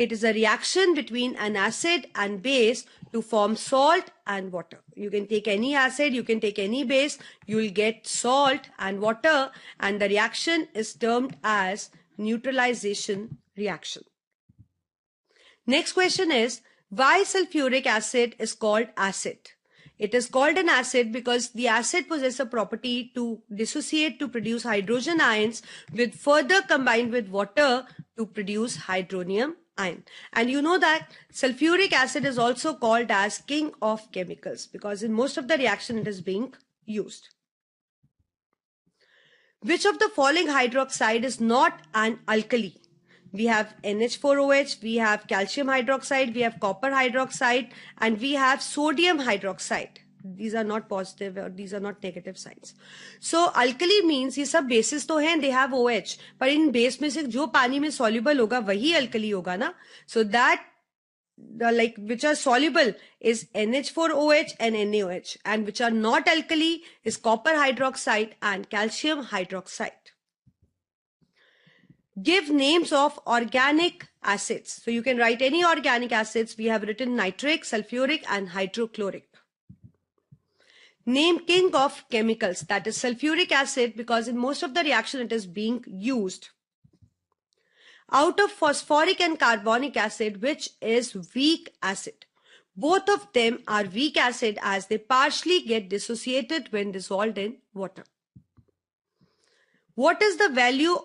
It is a reaction between an acid and base to form salt and water. You can take any acid, you can take any base, you will get salt and water, and the reaction is termed as neutralization reaction. Next question is, why sulfuric acid is called acid? It is called an acid because the acid possesses a property to dissociate to produce hydrogen ions with further combined with water to produce hydronium ion. And you know that sulfuric acid is also called as king of chemicals because in most of the reaction it is being used. Which of the following hydroxide is not an alkali? We have NH4OH, we have calcium hydroxide, we have copper hydroxide, and we have sodium hydroxide. These are not positive or these are not negative signs. So alkali means ये सब bases तो हैं, they have OH, पर इन base में से जो पानी में soluble होगा वही alkali होगा ना. So that the like which are soluble is NH4OH and NaOH, and which are not alkali is copper hydroxide and calcium hydroxide. Give names of organic acids. So you can write any organic acids. We have written nitric, sulfuric and hydrochloric. Name king of chemicals, that is sulfuric acid, because in most of the reaction it is being used. Out of phosphoric and carbonic acid, which is weak acid? Both of them are weak acid as they partially get dissociated when dissolved in water. What is the value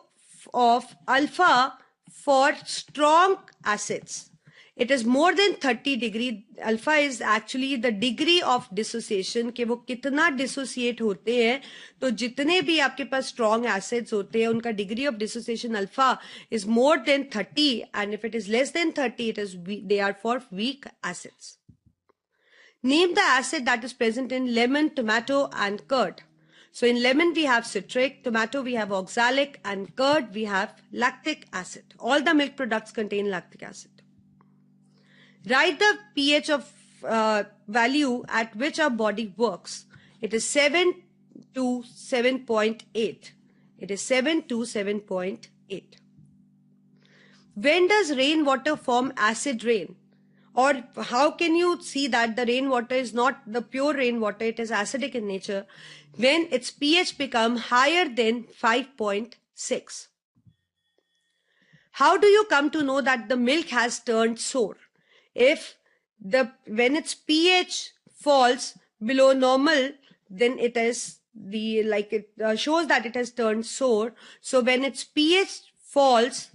of alpha for strong acids? It is more than 30 degree. Alpha is actually the degree of dissociation, कि वो कितना dissociate होते हैं. तो जितने भी आपके पास strong acids होते हैं उनका degree of dissociation alpha is more than 30, and if it is less than 30 it is they are for weak acids. Name the acid that is present in lemon, tomato and curd. So in lemon we have citric, tomato we have oxalic, and curd we have lactic acid. All the milk products contain lactic acid. Write the pH of value at which our body works. It is 7 to 7.8. It is 7 to 7.8. When does rainwater form acid rain? or how can you see that the rainwater is not the pure rainwater, it is acidic in nature, when its pH become higher than 5.6? How do you come to know that the milk has turned sour? When its pH falls below normal, then it is shows that it has turned sour. So when its pH falls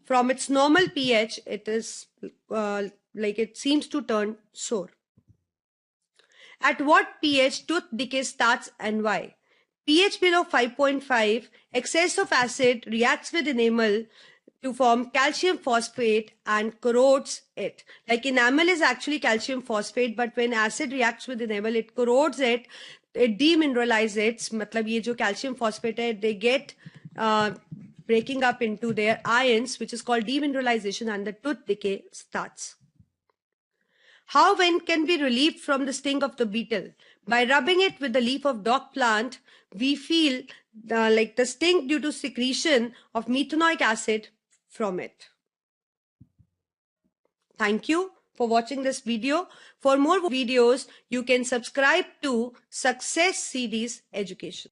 from its normal pH, it is it seems to turn sour. At what pH tooth decay starts and why? pH below 5.5, excess of acid reacts with enamel to form calcium phosphate and corrodes it. Like enamel is actually calcium phosphate, but when acid reacts with enamel, it corrodes it, it demineralizes it. मतलब ये जो calcium phosphate है, they get breaking up into their ions, which is called demineralization, and the tooth decay starts. How one can be relieved from the sting of the beetle? By rubbing it with the leaf of dock plant, we feel the sting due to secretion of methanoic acid from it. Thank you for watching this video. For more videos, you can subscribe to Success Series Education.